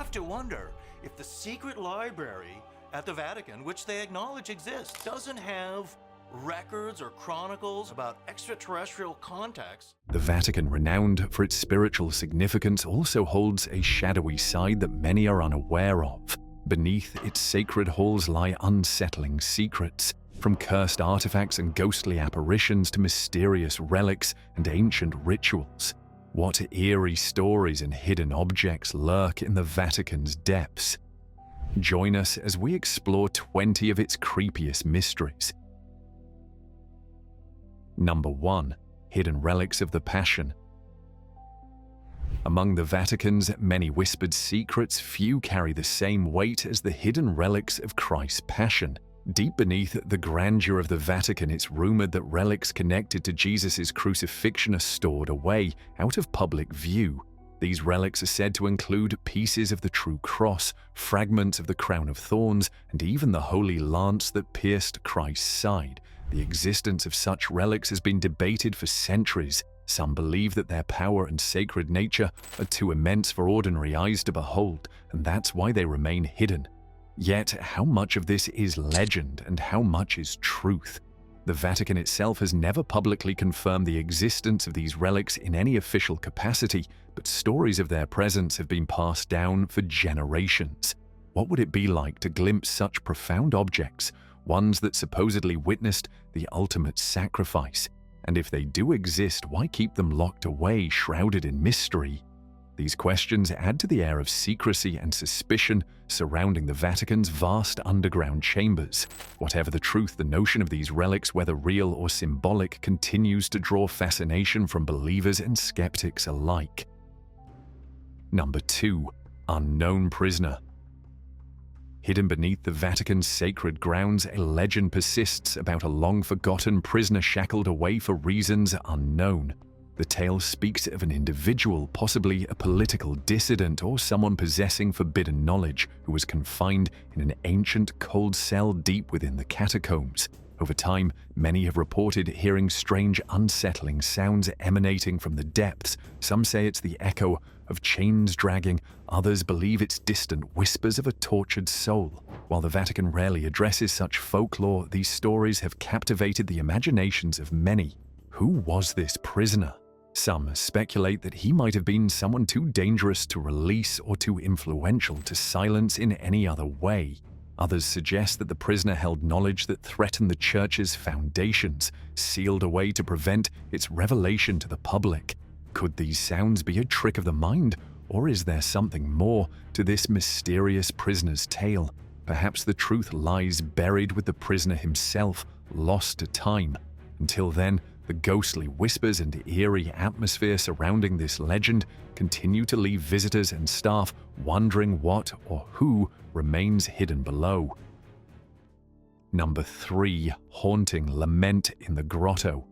have to wonder if the secret library at the Vatican, which they acknowledge exists, doesn't have records or chronicles about extraterrestrial contacts. The Vatican, renowned for its spiritual significance, also holds a shadowy side that many are unaware of. Beneath its sacred halls lie unsettling secrets, from cursed artifacts and ghostly apparitions to mysterious relics and ancient rituals. What eerie stories and hidden objects lurk in the Vatican's depths? Join us as we explore 20 of its creepiest mysteries. Number 1. Hidden relics of the Passion. Among the Vatican's many whispered secrets, few carry the same weight as the hidden relics of Christ's Passion. Deep beneath the grandeur of the Vatican, it's rumored that relics connected to Jesus' crucifixion are stored away, out of public view. These relics are said to include pieces of the true cross, fragments of the crown of thorns, and even the holy lance that pierced Christ's side. The existence of such relics has been debated for centuries. Some believe that their power and sacred nature are too immense for ordinary eyes to behold, and that's why they remain hidden. Yet, how much of this is legend and how much is truth? The Vatican itself has never publicly confirmed the existence of these relics in any official capacity, but stories of their presence have been passed down for generations. What would it be like to glimpse such profound objects, ones that supposedly witnessed the ultimate sacrifice? And if they do exist, why keep them locked away, shrouded in mystery? These questions add to the air of secrecy and suspicion surrounding the Vatican's vast underground chambers. Whatever the truth, the notion of these relics, whether real or symbolic, continues to draw fascination from believers and skeptics alike. Number 2. Unknown prisoner. Hidden beneath the Vatican's sacred grounds, a legend persists about a long-forgotten prisoner shackled away for reasons unknown. The tale speaks of an individual, possibly a political dissident or someone possessing forbidden knowledge, who was confined in an ancient cold cell deep within the catacombs. Over time, many have reported hearing strange, unsettling sounds emanating from the depths. Some say it's the echo of chains dragging, others believe it's distant whispers of a tortured soul. While the Vatican rarely addresses such folklore, these stories have captivated the imaginations of many. Who was this prisoner? Some speculate that he might have been someone too dangerous to release or too influential to silence in any other way. Others suggest that the prisoner held knowledge that threatened the Church's foundations, sealed away to prevent its revelation to the public. Could these sounds be a trick of the mind, or is there something more to this mysterious prisoner's tale? Perhaps the truth lies buried with the prisoner himself, lost to time. Until then, the ghostly whispers and eerie atmosphere surrounding this legend continue to leave visitors and staff wondering what or who remains hidden below. Number 3. Haunting lament in the grotto.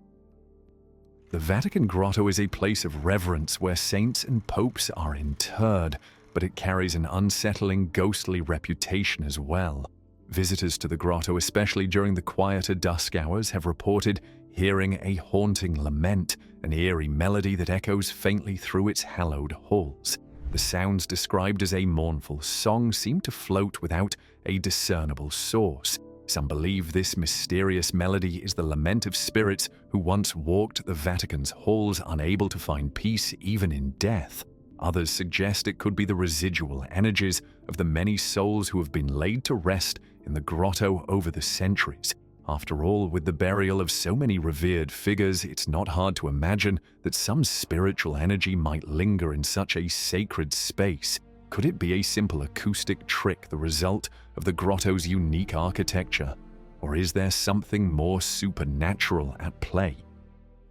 The Vatican grotto is a place of reverence where saints and popes are interred, but it carries an unsettling, ghostly reputation as well. Visitors to the grotto, especially during the quieter dusk hours, have reported hearing a haunting lament, an eerie melody that echoes faintly through its hallowed halls. The sounds, described as a mournful song, seem to float without a discernible source. Some believe this mysterious melody is the lament of spirits who once walked the Vatican's halls, unable to find peace even in death. Others suggest it could be the residual energies of the many souls who have been laid to rest in the grotto over the centuries. After all, with the burial of so many revered figures, it's not hard to imagine that some spiritual energy might linger in such a sacred space. Could it be a simple acoustic trick, the result of the grotto's unique architecture? Or is there something more supernatural at play?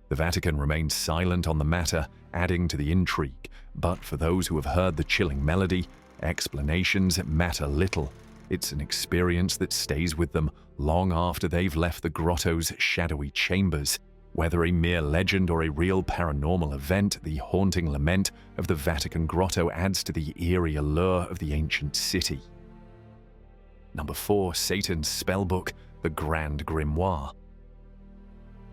The Vatican remains silent on the matter, adding to the intrigue. But for those who have heard the chilling melody, explanations matter little. It's an experience that stays with them long after they've left the grotto's shadowy chambers. Whether a mere legend or a real paranormal event, the haunting lament of the Vatican grotto adds to the eerie allure of the ancient city. Number 4. Satan's spellbook, the Grand Grimoire.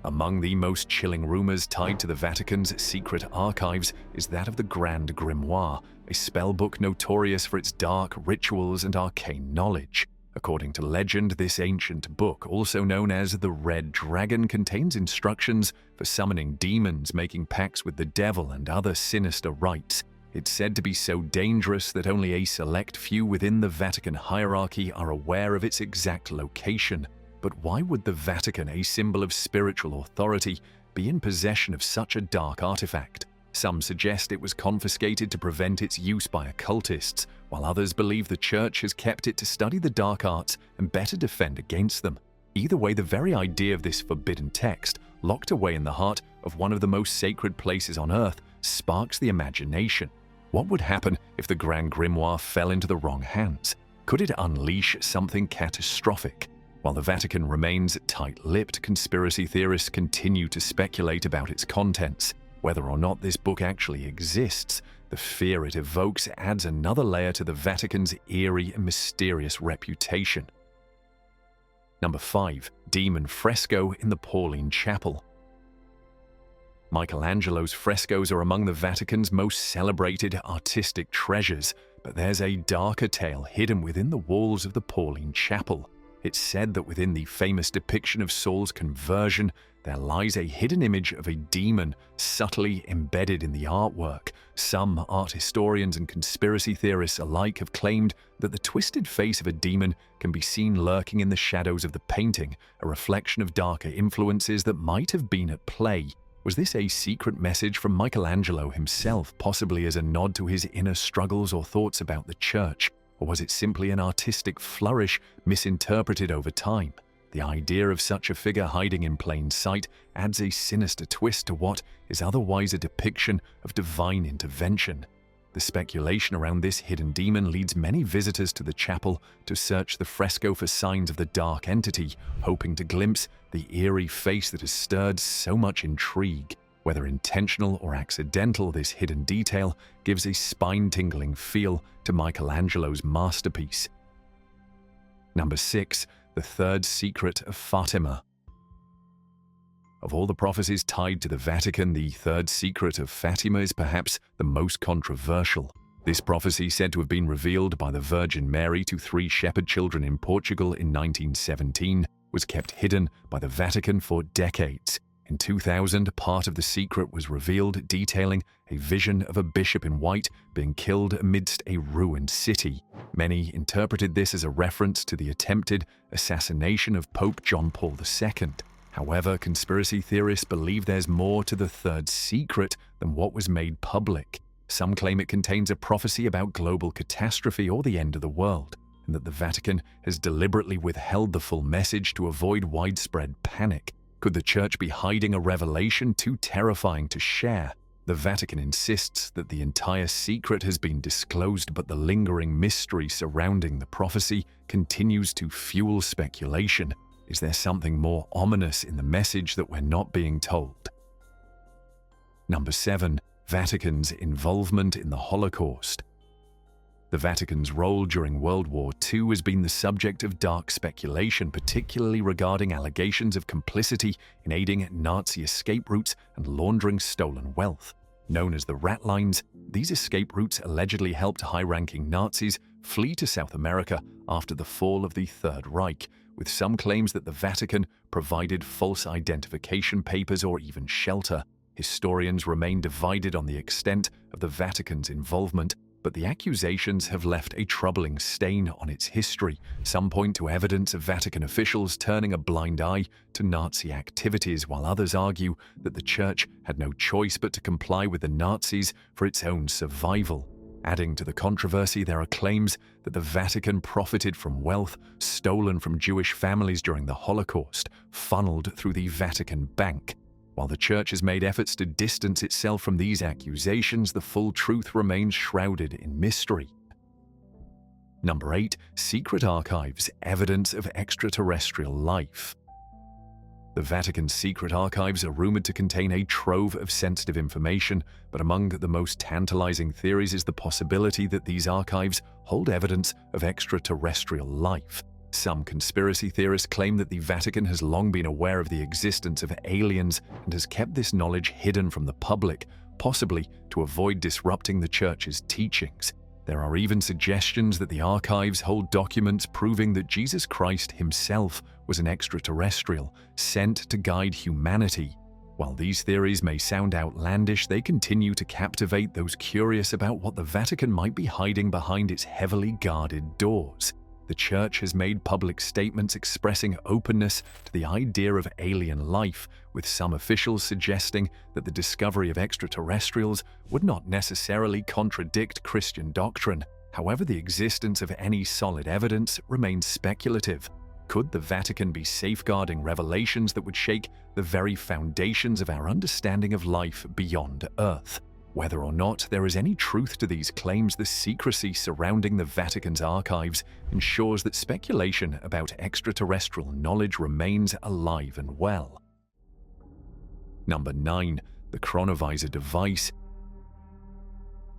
Among the most chilling rumors tied to the Vatican's secret archives is that of the Grand Grimoire, a spellbook notorious for its dark rituals and arcane knowledge. According to legend, this ancient book, also known as the Red Dragon, contains instructions for summoning demons, making pacts with the devil, and other sinister rites. It's said to be so dangerous that only a select few within the Vatican hierarchy are aware of its exact location. But why would the Vatican, a symbol of spiritual authority, be in possession of such a dark artifact? Some suggest it was confiscated to prevent its use by occultists, while others believe the Church has kept it to study the dark arts and better defend against them. Either way, the very idea of this forbidden text, locked away in the heart of one of the most sacred places on earth, sparks the imagination. What would happen if the Grand Grimoire fell into the wrong hands? Could it unleash something catastrophic? While the Vatican remains tight-lipped, conspiracy theorists continue to speculate about its contents. Whether or not this book actually exists, the fear it evokes adds another layer to the Vatican's eerie and mysterious reputation. Number 5. Demon Fresco in the Pauline Chapel. Michelangelo's frescoes are among the Vatican's most celebrated artistic treasures, but there's a darker tale hidden within the walls of the Pauline Chapel. It's said that within the famous depiction of Saul's conversion, there lies a hidden image of a demon subtly embedded in the artwork. Some art historians and conspiracy theorists alike have claimed that the twisted face of a demon can be seen lurking in the shadows of the painting, a reflection of darker influences that might have been at play. Was this a secret message from Michelangelo himself, possibly as a nod to his inner struggles or thoughts about the Church? Or was it simply an artistic flourish misinterpreted over time? The idea of such a figure hiding in plain sight adds a sinister twist to what is otherwise a depiction of divine intervention. The speculation around this hidden demon leads many visitors to the chapel to search the fresco for signs of the dark entity, hoping to glimpse the eerie face that has stirred so much intrigue. Whether intentional or accidental, this hidden detail gives a spine-tingling feel to Michelangelo's masterpiece. Number 6. The Third Secret of Fatima. Of all the prophecies tied to the Vatican, the Third Secret of Fatima is perhaps the most controversial. This prophecy, said to have been revealed by the Virgin Mary to 3 shepherd children in Portugal in 1917, was kept hidden by the Vatican for decades. In 2000, part of the secret was revealed, detailing a vision of a bishop in white being killed amidst a ruined city. Many interpreted this as a reference to the attempted assassination of Pope John Paul II. However, conspiracy theorists believe there's more to the third secret than what was made public. Some claim it contains a prophecy about global catastrophe or the end of the world, and that the Vatican has deliberately withheld the full message to avoid widespread panic. Could the Church be hiding a revelation too terrifying to share? The Vatican insists that the entire secret has been disclosed, but the lingering mystery surrounding the prophecy continues to fuel speculation. Is there something more ominous in the message that we're not being told? Number 7. Vatican's involvement in the Holocaust. The Vatican's role during World War II has been the subject of dark speculation, particularly regarding allegations of complicity in aiding Nazi escape routes and laundering stolen wealth. Known as the rat lines, these escape routes allegedly helped high-ranking Nazis flee to South America after the fall of the Third Reich, with some claims that the Vatican provided false identification papers or even shelter. Historians remain divided on the extent of the Vatican's involvement, but the accusations have left a troubling stain on its history. Some point to evidence of Vatican officials turning a blind eye to Nazi activities, while others argue that the Church had no choice but to comply with the Nazis for its own survival. Adding to the controversy, there are claims that the Vatican profited from wealth stolen from Jewish families during the Holocaust, funneled through the Vatican Bank. While the Church has made efforts to distance itself from these accusations, the full truth remains shrouded in mystery. Number 8. Secret archives, evidence of extraterrestrial life. The Vatican's secret archives are rumored to contain a trove of sensitive information, but among the most tantalizing theories is the possibility that these archives hold evidence of extraterrestrial life. Some conspiracy theorists claim that the Vatican has long been aware of the existence of aliens and has kept this knowledge hidden from the public, possibly to avoid disrupting the Church's teachings. There are even suggestions that the archives hold documents proving that Jesus Christ himself was an extraterrestrial sent to guide humanity. While these theories may sound outlandish, they continue to captivate those curious about what the Vatican might be hiding behind its heavily guarded doors. The Church has made public statements expressing openness to the idea of alien life, with some officials suggesting that the discovery of extraterrestrials would not necessarily contradict Christian doctrine. However, the existence of any solid evidence remains speculative. Could the Vatican be safeguarding revelations that would shake the very foundations of our understanding of life beyond Earth? Whether or not there is any truth to these claims, the secrecy surrounding the Vatican's archives ensures that speculation about extraterrestrial knowledge remains alive and well. Number 9. The chronovisor device.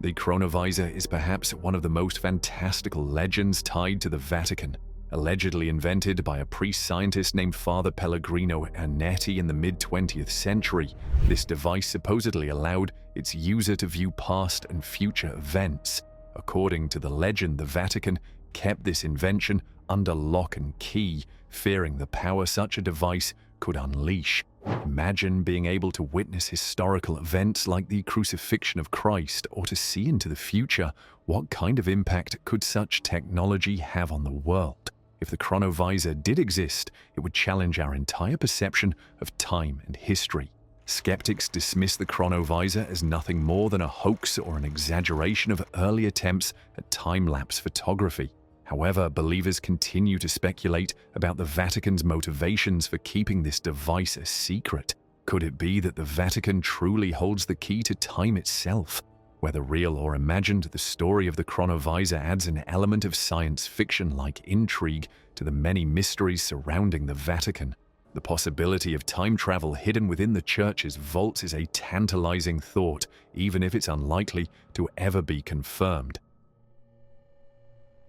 The chronovisor is perhaps one of the most fantastical legends tied to the Vatican. Allegedly invented by a priest-scientist named Father Pellegrino Ernetti in the mid-20th century, this device supposedly allowed its user to view past and future events. According to the legend, the Vatican kept this invention under lock and key, fearing the power such a device could unleash. Imagine being able to witness historical events like the crucifixion of Christ or to see into the future. What kind of impact could such technology have on the world? If the chronovisor did exist, it would challenge our entire perception of time and history. Skeptics dismiss the chronovisor as nothing more than a hoax or an exaggeration of early attempts at time-lapse photography. However, believers continue to speculate about the Vatican's motivations for keeping this device a secret. Could it be that the Vatican truly holds the key to time itself? Whether real or imagined, the story of the chronovisor adds an element of science fiction-like intrigue to the many mysteries surrounding the Vatican. The possibility of time travel hidden within the Church's vaults is a tantalizing thought, even if it's unlikely to ever be confirmed.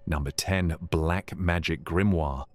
Number 10. Black Magic Grimoire.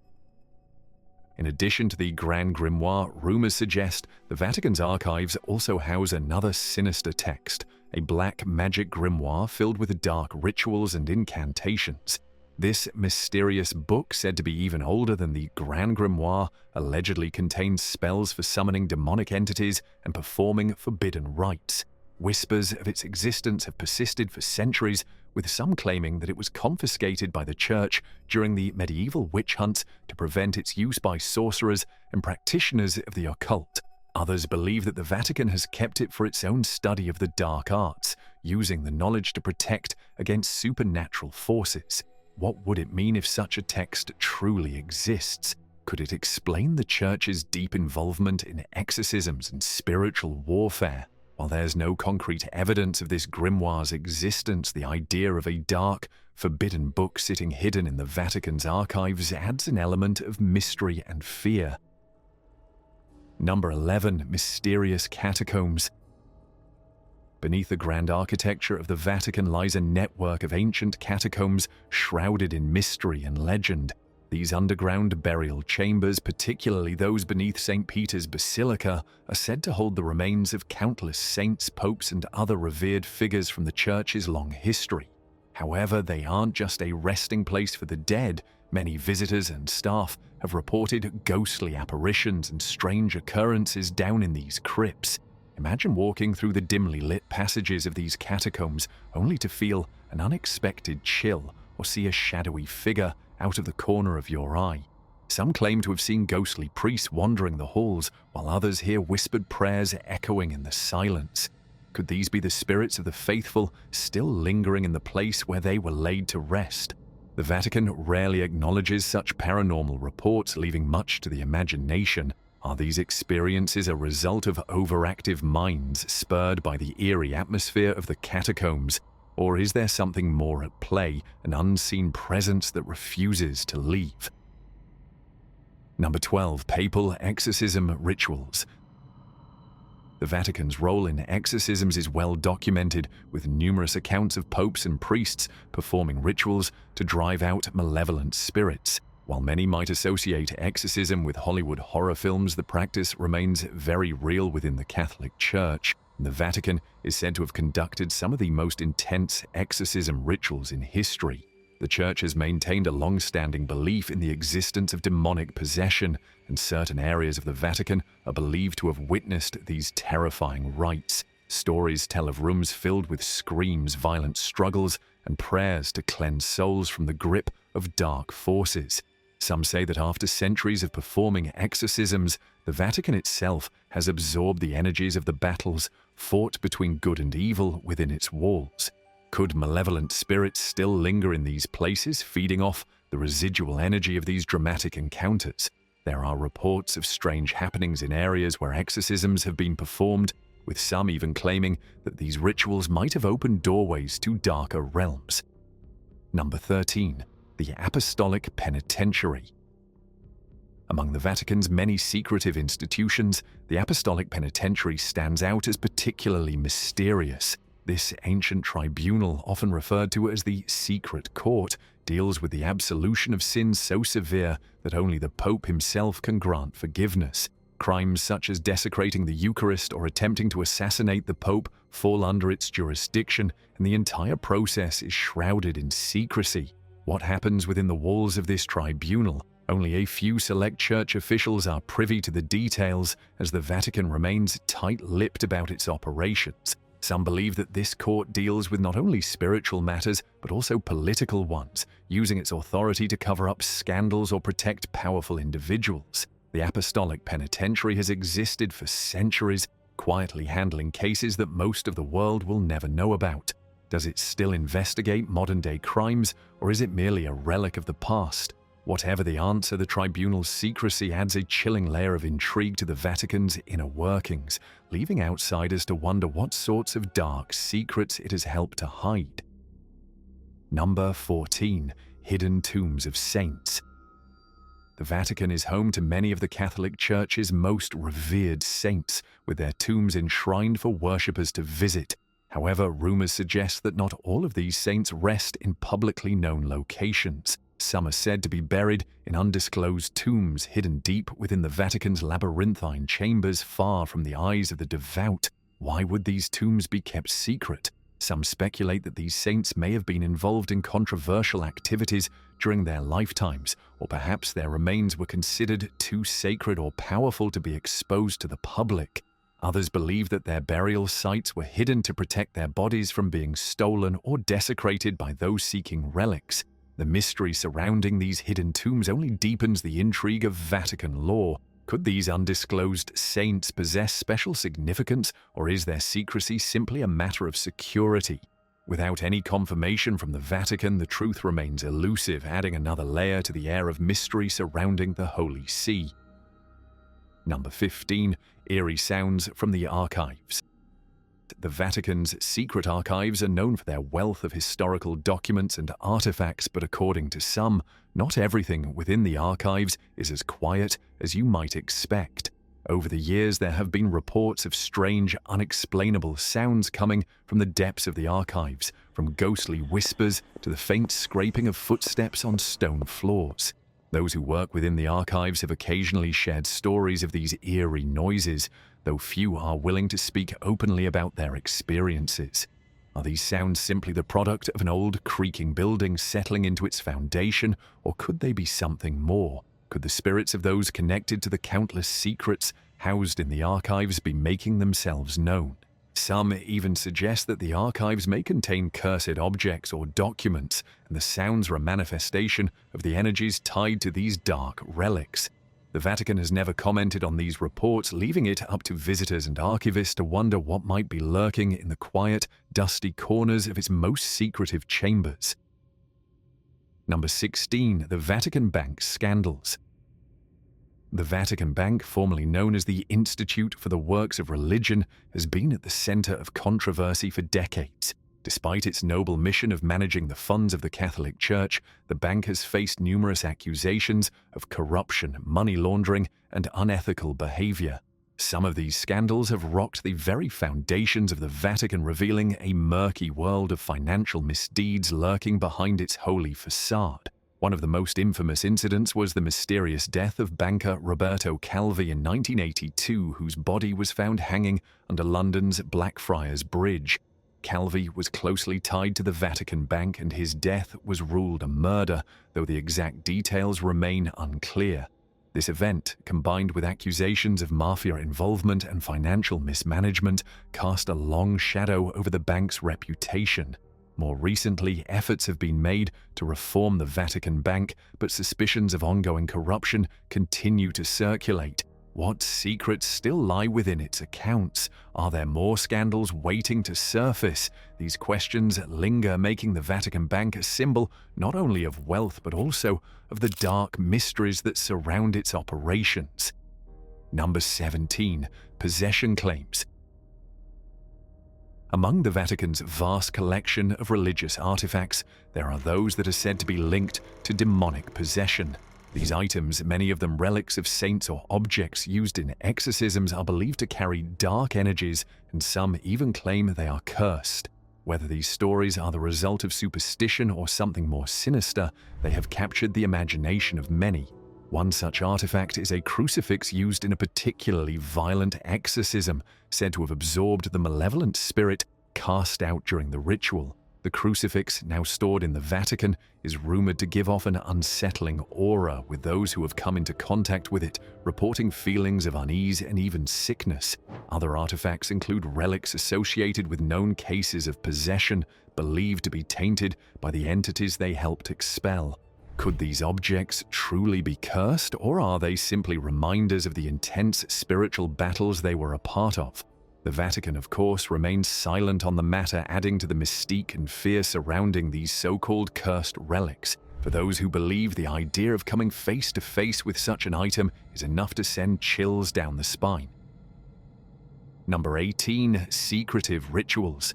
In addition to the Grand Grimoire, rumors suggest the Vatican's archives also house another sinister text, a black magic grimoire filled with dark rituals and incantations. This mysterious book, said to be even older than the Grand Grimoire, allegedly contains spells for summoning demonic entities and performing forbidden rites. Whispers of its existence have persisted for centuries, with some claiming that it was confiscated by the Church during the medieval witch hunts to prevent its use by sorcerers and practitioners of the occult. Others believe that the Vatican has kept it for its own study of the dark arts, using the knowledge to protect against supernatural forces. What would it mean if such a text truly exists? Could it explain the Church's deep involvement in exorcisms and spiritual warfare? While there's no concrete evidence of this grimoire's existence, the idea of a dark, forbidden book sitting hidden in the Vatican's archives adds an element of mystery and fear. Number 11. Mysterious catacombs. Beneath the grand architecture of the Vatican lies a network of ancient catacombs shrouded in mystery and legend. These underground burial chambers, particularly those beneath St. Peter's Basilica, are said to hold the remains of countless saints, popes, and other revered figures from the Church's long history. However, they aren't just a resting place for the dead. Many visitors and staff have reported ghostly apparitions and strange occurrences down in these crypts. Imagine walking through the dimly lit passages of these catacombs only to feel an unexpected chill or see a shadowy figure out of the corner of your eye. Some claim to have seen ghostly priests wandering the halls, while others hear whispered prayers echoing in the silence. Could these be the spirits of the faithful still lingering in the place where they were laid to rest? The Vatican rarely acknowledges such paranormal reports, leaving much to the imagination. Are these experiences a result of overactive minds spurred by the eerie atmosphere of the catacombs? Or is there something more at play, an unseen presence that refuses to leave? Number 12. Papal exorcism rituals. The Vatican's role in exorcisms is well documented, with numerous accounts of popes and priests performing rituals to drive out malevolent spirits. While many might associate exorcism with Hollywood horror films, the practice remains very real within the Catholic Church. The Vatican is said to have conducted some of the most intense exorcism rituals in history. The Church has maintained a long-standing belief in the existence of demonic possession, and certain areas of the Vatican are believed to have witnessed these terrifying rites. Stories tell of rooms filled with screams, violent struggles, and prayers to cleanse souls from the grip of dark forces. Some say that after centuries of performing exorcisms, the Vatican itself has absorbed the energies of the battles fought between good and evil within its walls. Could malevolent spirits still linger in these places, feeding off the residual energy of these dramatic encounters? There are reports of strange happenings in areas where exorcisms have been performed, with some even claiming that these rituals might have opened doorways to darker realms. Number 13. The Apostolic Penitentiary. Among the Vatican's many secretive institutions, the Apostolic Penitentiary stands out as particularly mysterious. This ancient tribunal, often referred to as the Secret Court, deals with the absolution of sins so severe that only the Pope himself can grant forgiveness. Crimes such as desecrating the Eucharist or attempting to assassinate the Pope fall under its jurisdiction, and the entire process is shrouded in secrecy. What happens within the walls of this tribunal? Only a few select church officials are privy to the details, as the Vatican remains tight-lipped about its operations. Some believe that this court deals with not only spiritual matters, but also political ones, using its authority to cover up scandals or protect powerful individuals. The Apostolic Penitentiary has existed for centuries, quietly handling cases that most of the world will never know about. Does it still investigate modern-day crimes, or is it merely a relic of the past? Whatever the answer, the tribunal's secrecy adds a chilling layer of intrigue to the Vatican's inner workings, leaving outsiders to wonder what sorts of dark secrets it has helped to hide. Number 14. Hidden Tombs of Saints. The Vatican is home to many of the Catholic Church's most revered saints, with their tombs enshrined for worshippers to visit. However, rumors suggest that not all of these saints rest in publicly known locations. Some are said to be buried in undisclosed tombs hidden deep within the Vatican's labyrinthine chambers, far from the eyes of the devout. Why would these tombs be kept secret? Some speculate that these saints may have been involved in controversial activities during their lifetimes, or perhaps their remains were considered too sacred or powerful to be exposed to the public. Others believe that their burial sites were hidden to protect their bodies from being stolen or desecrated by those seeking relics. The mystery surrounding these hidden tombs only deepens the intrigue of Vatican law. Could these undisclosed saints possess special significance, or is their secrecy simply a matter of security? Without any confirmation from the Vatican, the truth remains elusive, adding another layer to the air of mystery surrounding the Holy See. Number 15. Eerie sounds from the archives. The Vatican's secret archives are known for their wealth of historical documents and artifacts, but according to some, not everything within the archives is as quiet as you might expect. Over the years, there have been reports of strange, unexplainable sounds coming from the depths of the archives, from ghostly whispers to the faint scraping of footsteps on stone floors. Those who work within the archives have occasionally shared stories of these eerie noises, though few are willing to speak openly about their experiences. Are these sounds simply the product of an old, creaking building settling into its foundation, or could they be something more? Could the spirits of those connected to the countless secrets housed in the archives be making themselves known? Some even suggest that the archives may contain cursed objects or documents, and the sounds are a manifestation of the energies tied to these dark relics. The Vatican has never commented on these reports, leaving it up to visitors and archivists to wonder what might be lurking in the quiet, dusty corners of its most secretive chambers. Number 16. The Vatican Bank Scandals. The Vatican Bank, formerly known as the Institute for the Works of Religion, has been at the center of controversy for decades. Despite its noble mission of managing the funds of the Catholic Church, the bank has faced numerous accusations of corruption, money laundering, and unethical behavior. Some of these scandals have rocked the very foundations of the Vatican, revealing a murky world of financial misdeeds lurking behind its holy facade. One of the most infamous incidents was the mysterious death of banker Roberto Calvi in 1982, whose body was found hanging under London's Blackfriars Bridge. Calvi was closely tied to the Vatican Bank, and his death was ruled a murder, though the exact details remain unclear. This event, combined with accusations of mafia involvement and financial mismanagement, cast a long shadow over the bank's reputation. More recently, efforts have been made to reform the Vatican Bank, but suspicions of ongoing corruption continue to circulate. What secrets still lie within its accounts? Are there more scandals waiting to surface? These questions linger, making the Vatican Bank a symbol not only of wealth but also of the dark mysteries that surround its operations. Number 17. Possession claims. Among the Vatican's vast collection of religious artifacts, there are those that are said to be linked to demonic possession. These items, many of them relics of saints or objects used in exorcisms, are believed to carry dark energies, and some even claim they are cursed. Whether these stories are the result of superstition or something more sinister, they have captured the imagination of many. One such artifact is a crucifix used in a particularly violent exorcism, said to have absorbed the malevolent spirit cast out during the ritual. The crucifix, now stored in the Vatican, is rumored to give off an unsettling aura, with those who have come into contact with it reporting feelings of unease and even sickness. Other artifacts include relics associated with known cases of possession, believed to be tainted by the entities they helped expel. Could these objects truly be cursed, or are they simply reminders of the intense spiritual battles they were a part of? The Vatican, of course, remains silent on the matter, adding to the mystique and fear surrounding these so-called cursed relics. For those who believe, the idea of coming face to face with such an item is enough to send chills down the spine. Number 18. Secretive rituals.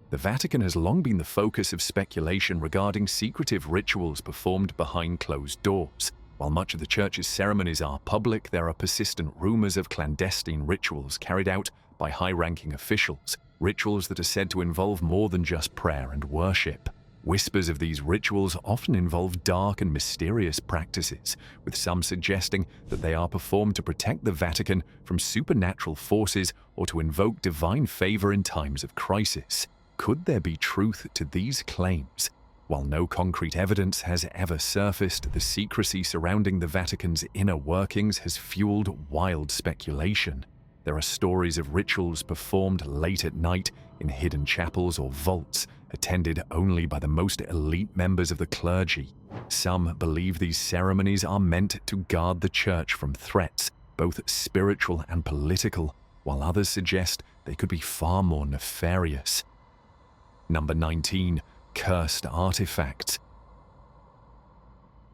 The Vatican has long been the focus of speculation regarding secretive rituals performed behind closed doors. While much of the Church's ceremonies are public, there are persistent rumors of clandestine rituals carried out by high-ranking officials, rituals that are said to involve more than just prayer and worship. Whispers of these rituals often involve dark and mysterious practices, with some suggesting that they are performed to protect the Vatican from supernatural forces or to invoke divine favor in times of crisis. Could there be truth to these claims? While no concrete evidence has ever surfaced, the secrecy surrounding the Vatican's inner workings has fueled wild speculation. There are stories of rituals performed late at night in hidden chapels or vaults, attended only by the most elite members of the clergy. Some believe these ceremonies are meant to guard the Church from threats, both spiritual and political, while others suggest they could be far more nefarious. Number 19. Cursed artifacts.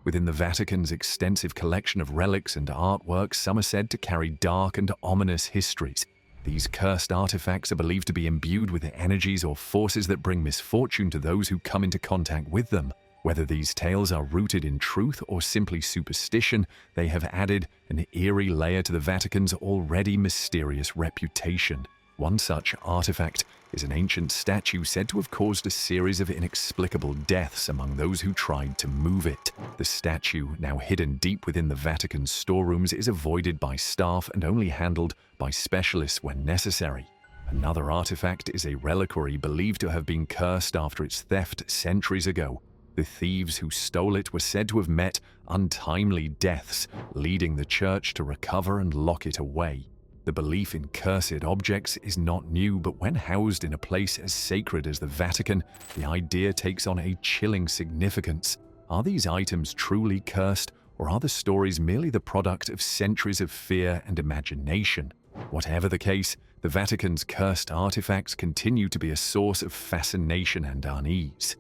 Within the Vatican's extensive collection of relics and artworks, some are said to carry dark and ominous histories. These cursed artifacts are believed to be imbued with energies or forces that bring misfortune to those who come into contact with them. Whether these tales are rooted in truth or simply superstition, they have added an eerie layer to the Vatican's already mysterious reputation. One such artifact is an ancient statue said to have caused a series of inexplicable deaths among those who tried to move it. The statue, now hidden deep within the Vatican's storerooms, is avoided by staff and only handled by specialists when necessary. Another artifact is a reliquary believed to have been cursed after its theft centuries ago. The thieves who stole it were said to have met untimely deaths, leading the Church to recover and lock it away. The belief in cursed objects is not new, but when housed in a place as sacred as the Vatican, the idea takes on a chilling significance. Are these items truly cursed, or are the stories merely the product of centuries of fear and imagination? Whatever the case, the Vatican's cursed artifacts continue to be a source of fascination and unease.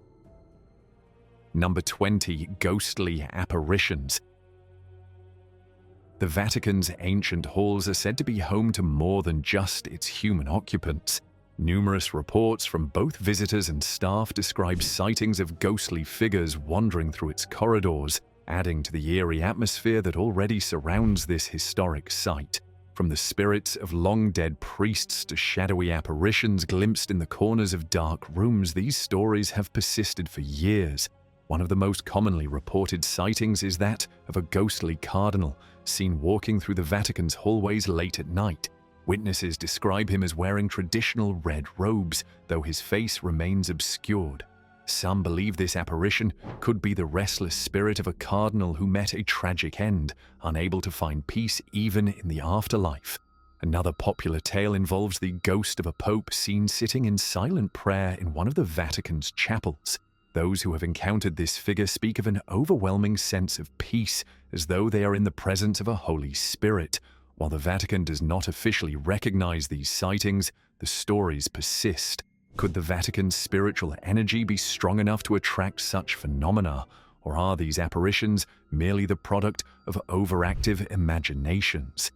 Number 20. Ghostly apparitions. The Vatican's ancient halls are said to be home to more than just its human occupants. Numerous reports from both visitors and staff describe sightings of ghostly figures wandering through its corridors, adding to the eerie atmosphere that already surrounds this historic site. From the spirits of long-dead priests to shadowy apparitions glimpsed in the corners of dark rooms, these stories have persisted for years. One of the most commonly reported sightings is that of a ghostly cardinal seen walking through the Vatican's hallways late at night. Witnesses describe him as wearing traditional red robes, though his face remains obscured. Some believe this apparition could be the restless spirit of a cardinal who met a tragic end, unable to find peace even in the afterlife. Another popular tale involves the ghost of a pope seen sitting in silent prayer in one of the Vatican's chapels. Those who have encountered this figure speak of an overwhelming sense of peace, as though they are in the presence of a Holy Spirit. While the Vatican does not officially recognize these sightings, the stories persist. Could the Vatican's spiritual energy be strong enough to attract such phenomena, or are these apparitions merely the product of overactive imaginations?